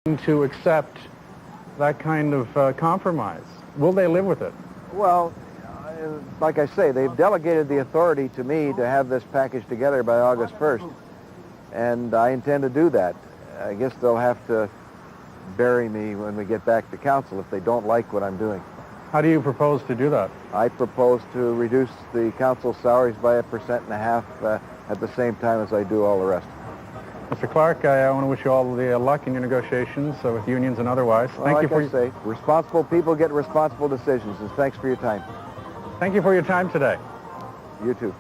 to accept that kind of compromise? Will they live with it? Well, like I say, they've delegated the authority to me to have this package together by August 1st, and I intend to do that. I guess they'll have to bury me when we get back to council if they don't like what I'm doing. How do you propose to do that? I propose to reduce the council salaries by 1.5% at the same time as I do all the rest. Mr. Clark, I want to wish you all the luck in your negotiations with unions and otherwise. Thank you for say, responsible people get responsible decisions, and thanks for your time. Thank you for your time today. You too.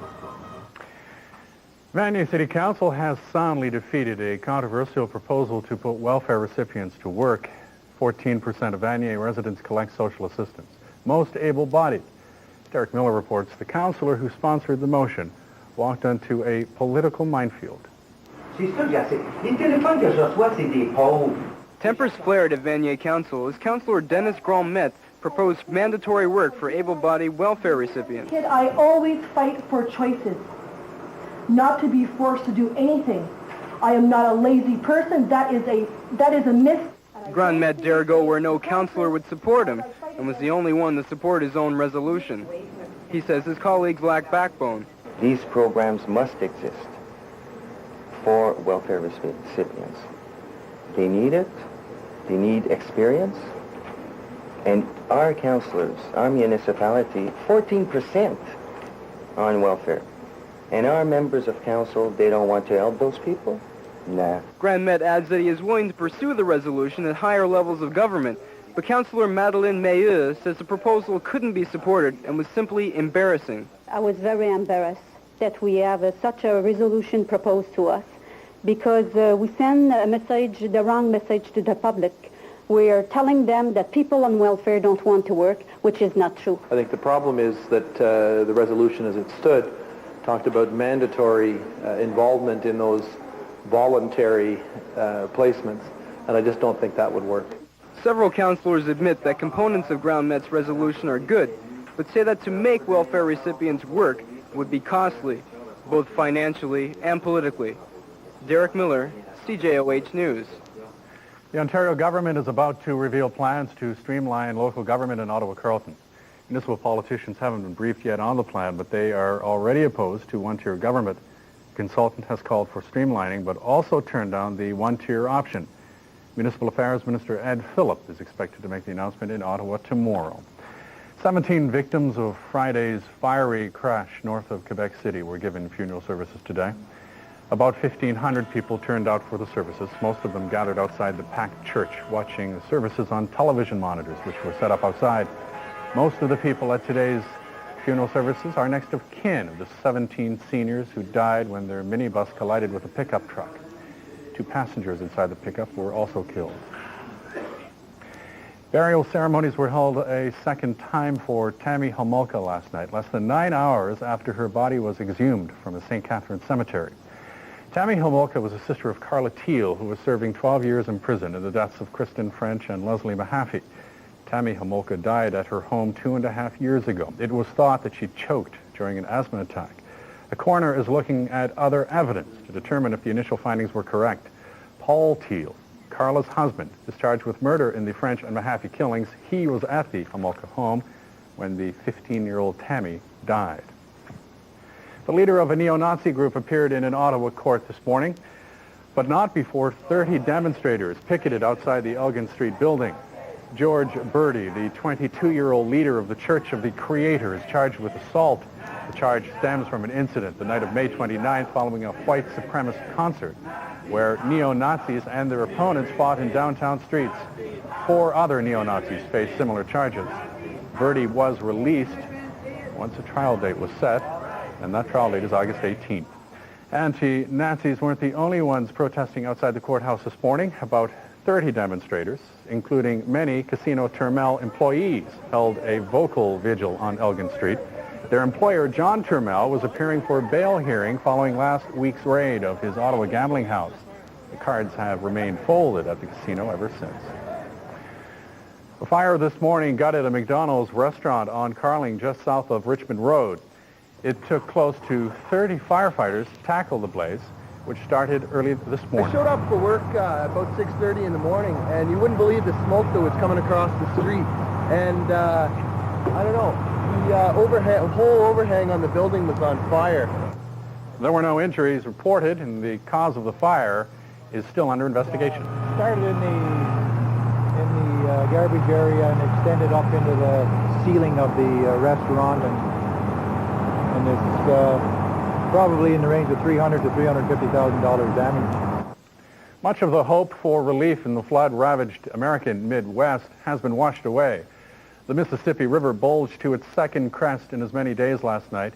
Vanier City Council has soundly defeated a controversial proposal to put welfare recipients to work. 14% of Vanier residents collect social assistance, most able-bodied. Derek Miller reports the councillor who sponsored the motion walked onto a political minefield. Tempers flared at Vanier Council as Councillor Dennis Grand-Metz proposed mandatory work for able-bodied welfare recipients. I always fight for choices, not to be forced to do anything. I am not a lazy person. That is a myth. Grand-Metz dare go where no councillor would support him and was the only one to support his own resolution. He says his colleagues lack backbone. These programs must exist for welfare recipients. They need it. They need experience. And our councillors, our municipality, 14% on welfare. And our members of council, they don't want to help those people? Nah. Grand-Metz adds that he is willing to pursue the resolution at higher levels of government, but Councillor Madeleine Meilleux says the proposal couldn't be supported and was simply embarrassing. I was very embarrassed that we have such a resolution proposed to us because we send a message, the wrong message to the public. We are telling them that people on welfare don't want to work, which is not true. I think the problem is that the resolution as it stood talked about mandatory involvement in those voluntary placements, and I just don't think that would work. Several councillors admit that components of Grand-Metz's resolution are good, but say that to make welfare recipients work would be costly, both financially and politically. Derek Miller, CJOH News. The Ontario government is about to reveal plans to streamline local government in Ottawa-Carleton. Municipal politicians haven't been briefed yet on the plan, but they are already opposed to one-tier government. The consultant has called for streamlining, but also turned down the one-tier option. Municipal Affairs Minister Ed Phillip is expected to make the announcement in Ottawa tomorrow. 17 victims of Friday's fiery crash north of Quebec City were given funeral services today. About 1,500 people turned out for the services. Most of them gathered outside the packed church, watching the services on television monitors, which were set up outside. Most of the people at today's funeral services are next of kin of the 17 seniors who died when their minibus collided with a pickup truck. 2 passengers inside the pickup were also killed. Burial ceremonies were held a second time for Tammy Homolka last night, less than 9 hours after her body was exhumed from the St. Catharines Cemetery. Tammy Homolka was a sister of Carla Teal, who was serving 12 years in prison in the deaths of Kristen French and Leslie Mahaffey. Tammy Homolka died at her home 2.5 years ago. It was thought that she choked during an asthma attack. The coroner is looking at other evidence to determine if the initial findings were correct. Paul Teal, Carla's husband, is charged with murder in the French and Mahaffey killings. He was at the Homolka home when the 15-year-old Tammy died. The leader of a neo-Nazi group appeared in an Ottawa court this morning, but not before 30 demonstrators picketed outside the Elgin Street building. George Birdie, the 22-year-old leader of the Church of the Creator, is charged with assault. The charge stems from an incident the night of May 29th following a white supremacist concert where neo-Nazis and their opponents fought in downtown streets. 4 other neo-Nazis faced similar charges. Birdie was released once a trial date was set, and that trial date is August 18th. Anti-Nazis weren't the only ones protesting outside the courthouse this morning. About 30 demonstrators, including many Casino Turmel employees, held a vocal vigil on Elgin Street. Their employer, John Turmel, was appearing for a bail hearing following last week's raid of his Ottawa gambling house. The cards have remained folded at the casino ever since. A fire this morning gutted a McDonald's restaurant on Carling just south of Richmond Road. It took close to 30 firefighters to tackle the blaze. which started early this I morning. showed up for work about 6:30 in the morning, and you wouldn't believe the smoke that was coming across the street. And I don't know, the whole overhang on the building was on fire. There were no injuries reported, and the cause of the fire is still under investigation. Started in the garbage area and extended up into the ceiling of the restaurant, and it's probably in the range of $300,000 to $350,000 damage. Much of the hope for relief in the flood-ravaged American Midwest has been washed away. The Mississippi River bulged to its second crest in as many days last night.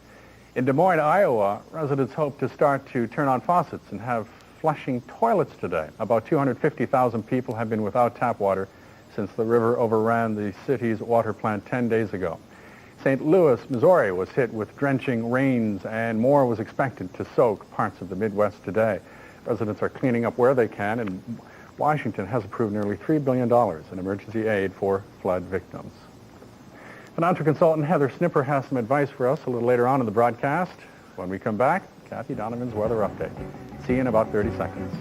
In Des Moines, Iowa, residents hope to start to turn on faucets and have flushing toilets today. About 250,000 people have been without tap water since the river overran the city's water plant 10 days ago. St. Louis, Missouri was hit with drenching rains, and more was expected to soak parts of the Midwest today. Residents are cleaning up where they can, and Washington has approved nearly $3 billion in emergency aid for flood victims. Financial consultant Heather Snipper has some advice for us a little later on in the broadcast. When we come back, Kathy Donovan's weather update. See you in about 30 seconds.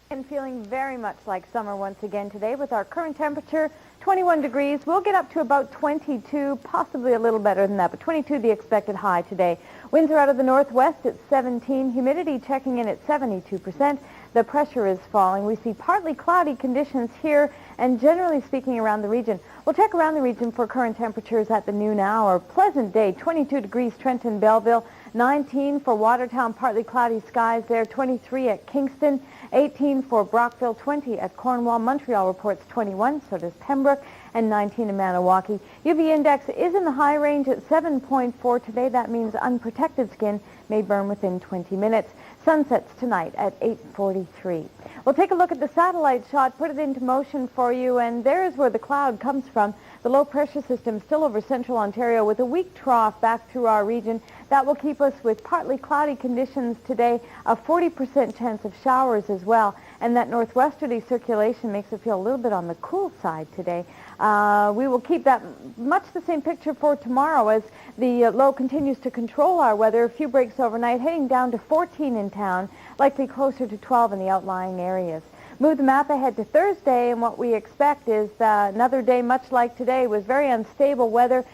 And feeling very much like summer once again today with our current temperature, 21 degrees. We'll get up to about 22, possibly a little better than that, but 22 the expected high today. Winds are out of the northwest at 17, humidity checking in at 72%. The pressure is falling. We see partly cloudy conditions here and generally speaking around the region. We'll check around the region for current temperatures at the noon hour. Pleasant day, 22 degrees Trenton, Belleville, 19 for Watertown, partly cloudy skies there, 23 at Kingston, 18 for Brockville, 20 at Cornwall. Montreal reports 21, so does Pembroke, and 19 in Maniwaki. UV index is in the high range at 7.4 today. That means unprotected skin may burn within 20 minutes. Sunsets tonight at 8:43. We'll take a look at the satellite shot, put it into motion for you, and there's where the cloud comes from. The low pressure system still over central Ontario with a weak trough back through our region. That will keep us with partly cloudy conditions today, a 40% chance of showers as well. And that northwesterly circulation makes it feel a little bit on the cool side today. We will keep that much the same picture for tomorrow as the low continues to control our weather. A few breaks overnight, heading down to 14 in town, likely closer to 12 in the outlying areas. Move the map ahead to Thursday, and what we expect is another day much like today with very unstable weather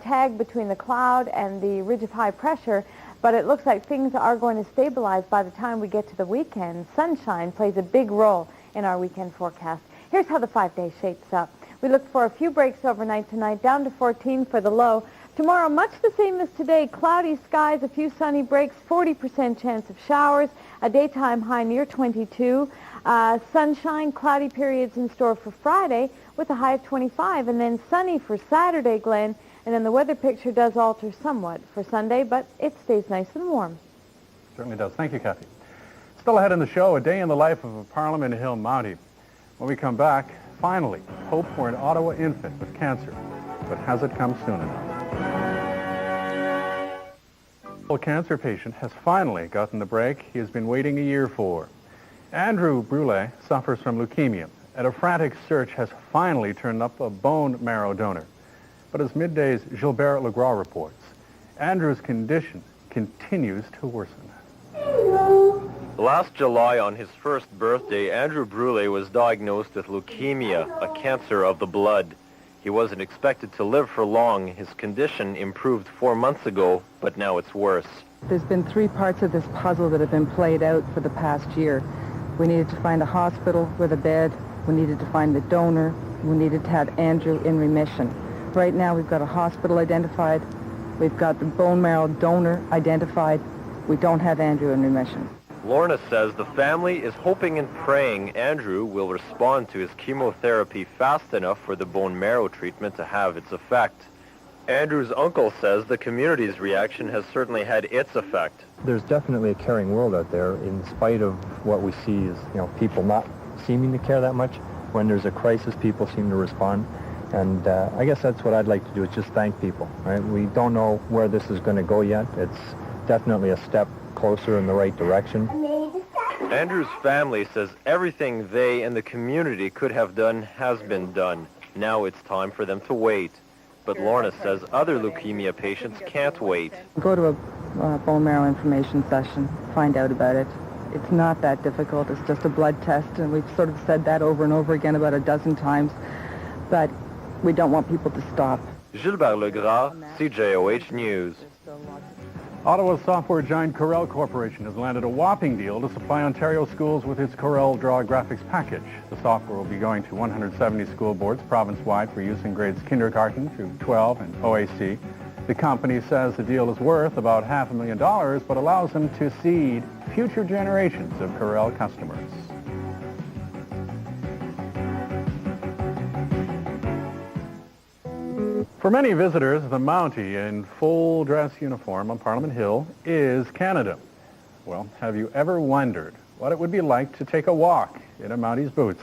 tagged between the cloud and the ridge of high pressure. But it looks like things are going to stabilize by the time we get to the weekend. Sunshine plays a big role in our weekend forecast. Here's how the 5-day shapes up. We look for a few breaks overnight tonight, down to 14 for the low. Tomorrow, much the same as today, cloudy skies, a few sunny breaks, 40% chance of showers, a daytime high near 22. Sunshine, cloudy periods in store for Friday with a high of 25, and then sunny for Saturday, Glenn. And then the weather picture does alter somewhat for Sunday, but it stays nice and warm. Certainly does. Thank you, Kathy. Still ahead in the show, a day in the life of a Parliament Hill Mountie. When we come back, finally, hope for an Ottawa infant with cancer. But has it come soon enough? A cancer patient has finally gotten the break he has been waiting a year for. Andrew Brule suffers from leukemia, and a frantic search has finally turned up a bone marrow donor. But as Midday's Gilbert Legras reports, Andrew's condition continues to worsen. Last July, on his first birthday, Andrew Brule was diagnosed with leukemia, a cancer of the blood. He wasn't expected to live for long. His condition improved 4 months ago, but now it's worse. There's been 3 parts of this puzzle that have been played out for the past year. We needed to find a hospital with a bed. We needed to find the donor. We needed to have Andrew in remission. Right now, we've got a hospital identified. We've got the bone marrow donor identified. We don't have Andrew in remission. Lorna says the family is hoping and praying Andrew will respond to his chemotherapy fast enough for the bone marrow treatment to have its effect. Andrew's uncle says the community's reaction has certainly had its effect. There's definitely a caring world out there, in spite of what we see as, people not seeming to care that much. When there's a crisis, people seem to respond. And I guess that's what I'd like to do, is just thank people. Right? We don't know where this is going to go yet. It's definitely a step closer in the right direction. Andrew's family says everything they and the community could have done has been done. Now it's time for them to wait. but Lorna says other leukemia patients can't wait. Go to a bone marrow information session, find out about it. It's not that difficult. It's just a blood test, and we've sort of said that over and over again about a dozen times, but we don't want people to stop. Gilbert Legras, CJOH News. Ottawa's software giant Corel Corporation has landed a whopping deal to supply Ontario schools with its Corel Draw graphics package. The software will be going to 170 school boards province-wide for use in grades kindergarten through 12 and OAC. The company says the deal is worth about $500,000, but allows them to seed future generations of Corel customers. For many visitors, the Mountie in full dress uniform on Parliament Hill is Canada. Well, have you ever wondered what it would be like to take a walk in a Mountie's boots?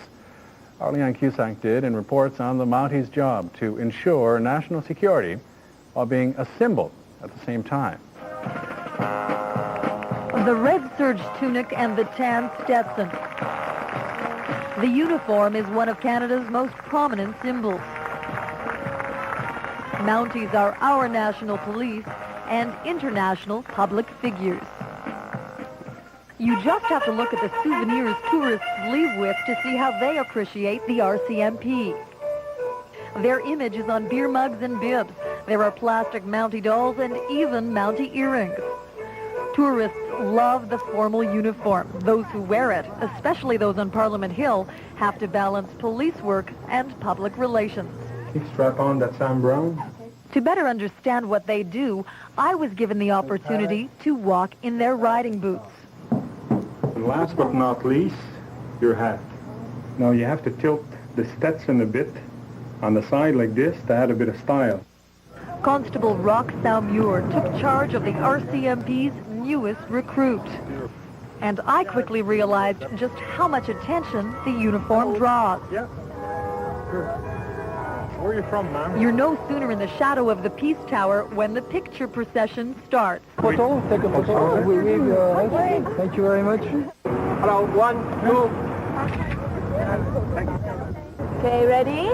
Arlene Cusack did and reports on the Mountie's job to ensure national security while being a symbol at the same time. The red serge tunic and the tan Stetson. The uniform is one of Canada's most prominent symbols. Mounties are our national police and international public figures. You just have to look at the souvenirs tourists leave with to see how they appreciate the RCMP. Their image is on beer mugs and bibs. There are plastic Mountie dolls and even Mountie earrings. Tourists love the formal uniform. Those who wear it, especially those on Parliament Hill, have to balance police work and public relations. Strap on that Sam Brown. To better understand what they do, I was given the opportunity to walk in their riding boots. And last but not least, your hat. Now you have to tilt the Stetson a bit on the side like this to add a bit of style. Constable Rock Saumur took charge of the RCMP's newest recruit. And I quickly realized just how much attention the uniform draws. Yeah. Good. Where are you from, ma'am? You're no sooner in the shadow of the Peace Tower when the picture procession starts. Photo? Take a photo. Thank you very much. Hello, 1, 2. Okay, ready?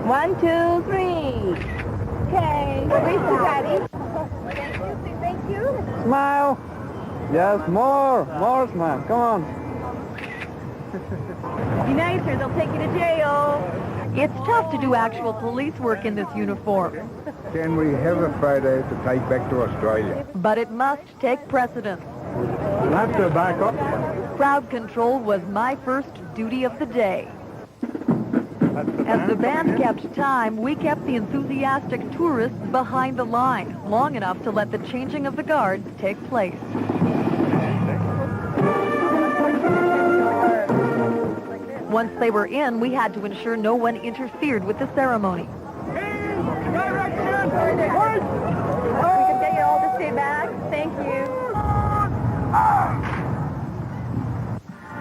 1, 2, 3. Okay, ready? Thank you. Smile. Yes, more smile. Come on. Be nicer, they'll take you to jail. It's tough to do actual police work in this uniform. Can we have a Friday to take back to Australia? But it must take precedence. We'll have to back up. Crowd control was my first duty of the day. As the band kept time, we kept the enthusiastic tourists behind the line, long enough to let the changing of the guards take place. Once they were in, we had to ensure no one interfered with the ceremony. We can get you all to stay back. Thank you.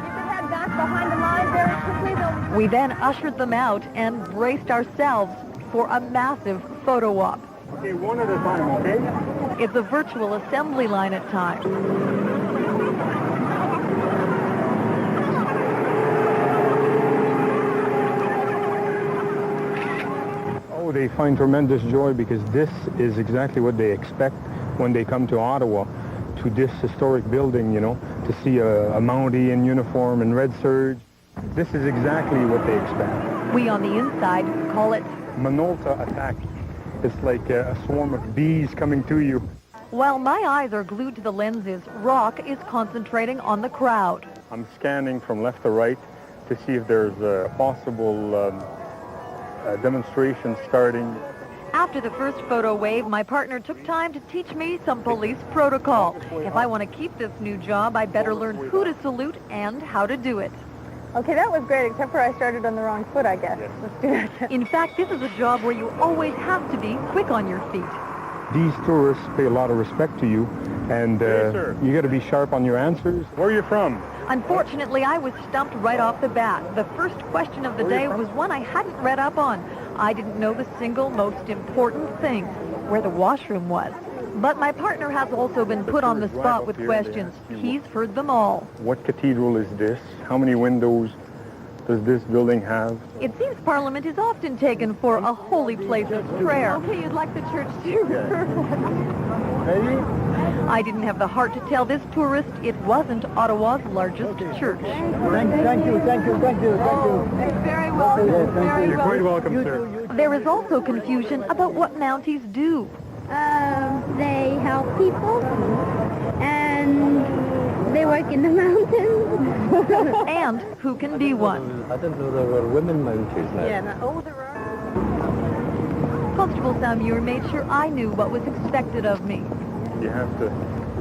Keep your head back behind the line very quickly. We then ushered them out and braced ourselves for a massive photo op. Okay, one at a time, okay? It's a virtual assembly line at times. They find tremendous joy because this is exactly what they expect when they come to Ottawa, to this historic building, you know, to see a Mountie in uniform and red serge. This is exactly what they expect. We on the inside call it Minolta attack. It's like a swarm of bees coming to you. While my eyes are glued to the lenses, Rock is concentrating on the crowd. I'm scanning from left to right to see if there's a possible demonstration starting. After the first photo wave, my partner took time to teach me some police protocol. If I want to keep this new job, I better learn who to salute and how to do it. Okay, that was great, except for I started on the wrong foot, I guess. Let's do that. In fact, this is a job where you always have to be quick on your feet. These tourists pay a lot of respect to you, and you got to be sharp on your answers. Where are you from? Unfortunately, I was stumped right off the bat. The first question of the day was one I hadn't read up on. I didn't know the single most important thing, where the washroom was. But my partner has also been put on the spot with questions. He's heard them all. What cathedral is this? How many windows? does this building have? It seems Parliament is often taken for a holy place of prayer. Okay, you'd like the church to Maybe? I didn't have the heart to tell this tourist it wasn't Ottawa's largest church. Thank you. Very well. Very You're well. quite welcome, sir. There is also confusion about what Mounties do. They help people, and they work in the mountains. And who can be one. I didn't know there were women Mounties now. There are. Constable Samur made sure I knew what was expected of me. You have to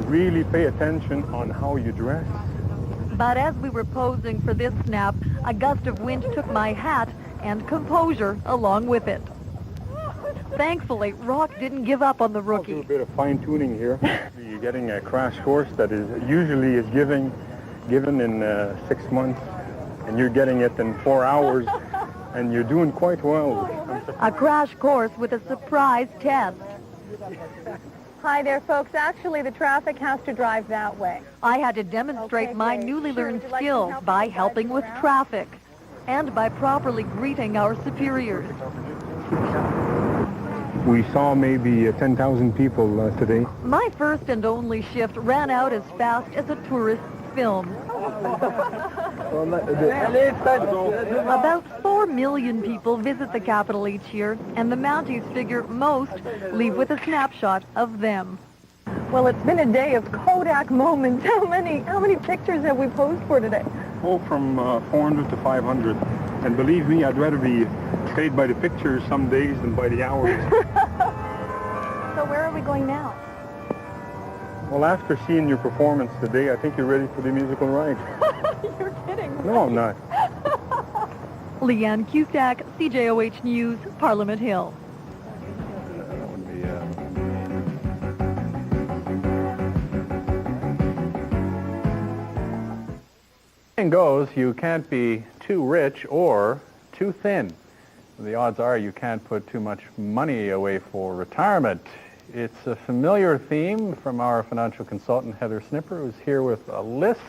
really pay attention on how you dress. But as we were posing for this snap, a gust of wind took my hat and composure along with it. Thankfully, Rock didn't give up on the A rookie. little bit of fine-tuning here. You're getting a crash course that is usually given in 6 months, and you're getting it in 4 hours, and you're doing quite well. A crash course with a surprise test. Hi there, folks. Actually, the traffic has to drive that way. I had to demonstrate Okay, my great. newly Sure, learned would you like skills some help by with helping with driving around? traffic and by properly greeting our superiors. We saw maybe 10,000 people today. My first and only shift ran out as fast as a tourist's film. About 4 million people visit the capital each year, and the Mounties figure most leave with a snapshot of them. Well, it's been a day of Kodak moments. How many pictures have we posed for today? Oh, from 400 to 500. And believe me, I'd rather be paid by the pictures some days than by the hours. So where are we going now? Well, after seeing your performance today, I think you're ready for the musical ride. You're kidding. No, I'm not. Leanne Cusack, CJOH News, Parliament Hill. Goes, you can't be too rich or too thin. The odds are you can't put too much money away for retirement. It's a familiar theme from our financial consultant, Heather Snipper, who's here with a list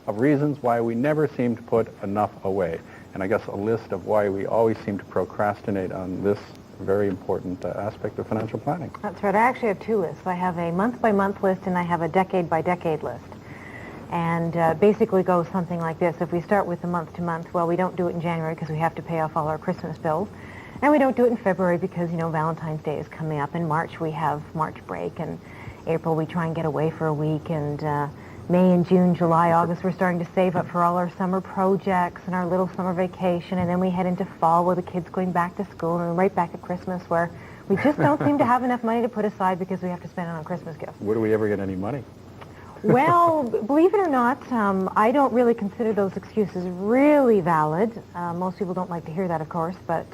of reasons why we never seem to put enough away. And I guess a list of why we always seem to procrastinate on this very important aspect of financial planning. That's right. I actually have two lists. I have a month-by-month list and I have a decade-by-decade list. And basically goes something like this. If we start with the month-to-month, well, we don't do it in January because we have to pay off all our Christmas bills. And we don't do it in February because, you know, Valentine's Day is coming up. In March, we have March break. And April, we try and get away for a week. And May and June, July, August, we're starting to save up for all our summer projects and our little summer vacation. And then we head into fall where the kids going back to school and right back at Christmas where we just don't seem to have enough money to put aside because we have to spend it on Christmas gifts. Where do we ever get any money? Well, believe it or not, I don't really consider those excuses really valid. Most people don't like to hear that, of course, but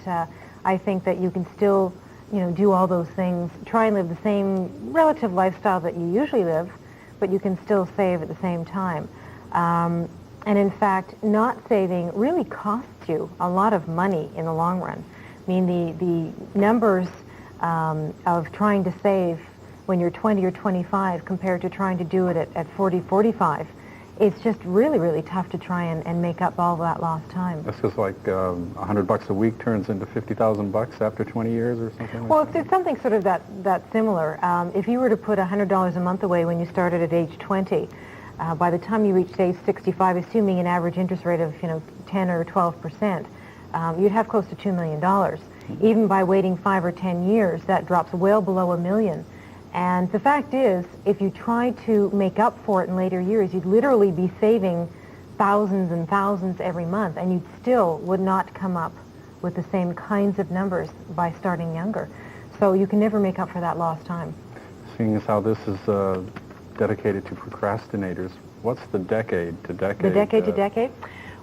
I think that you can still, you know, do all those things, try and live the same relative lifestyle that you usually live, but you can still save at the same time. And in fact, not saving really costs you a lot of money in the long run. I mean, the numbers of trying to save when you're 20 or 25 compared to trying to do it at 40, 45, it's just really, really tough to try and make up all that lost time. This is like $100 a week turns into $50,000 after 20 years or something like Well, that? it's something sort of that similar. If you were to put $100 a month away when you started at age 20, by the time you reached age 65, assuming an average interest rate of 10 or 12%, you'd have close to $2 million. Mm-hmm. Even by waiting 5 or 10 years, that drops well below $1 million. And the fact is, if you try to make up for it in later years, you'd literally be saving thousands and thousands every month, and you still would not come up with the same kinds of numbers by starting younger. So you can never make up for that lost time. Seeing as how this is dedicated to procrastinators, what's the decade to decade? The decade to decade?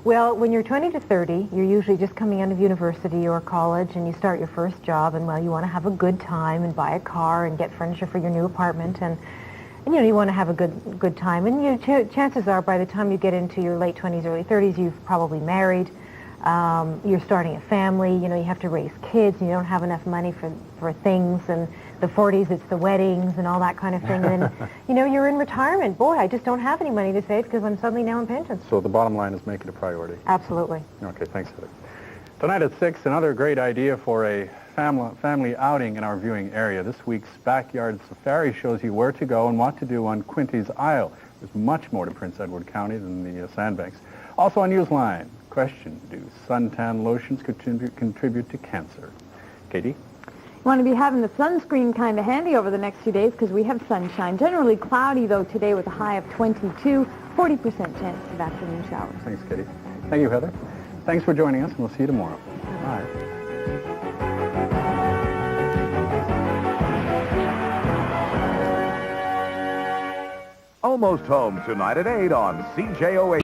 Well, when you're 20 to 30, you're usually just coming out of university or college and you start your first job and, well, you want to have a good time and buy a car and get furniture for your new apartment and you want to have a good time. And chances are by the time you get into your late 20s, early 30s, you've probably married. you're starting a family, you have to raise kids, and you don't have enough money for things, and the 40s, it's the weddings and all that kind of thing. And then, you're in retirement. Boy, I just don't have any money to save because I'm suddenly now in pensions. So the bottom line is make it a priority. Absolutely. Okay, thanks, Heather. Tonight at 6, another great idea for a family outing in our viewing area. This week's Backyard Safari shows you where to go and what to do on Quinty's Isle. There's much more to Prince Edward County than the Sandbanks. Also on Newsline, question, do suntan lotions contribute to cancer? Katie? You want to be having the sunscreen kind of handy over the next few days because we have sunshine. Generally cloudy, though, today with a high of 22, 40% chance of afternoon showers. Thanks, Katie. Thank you, Heather. Thanks for joining us, and we'll see you tomorrow. Bye. Almost home tonight at 8 on CJOH.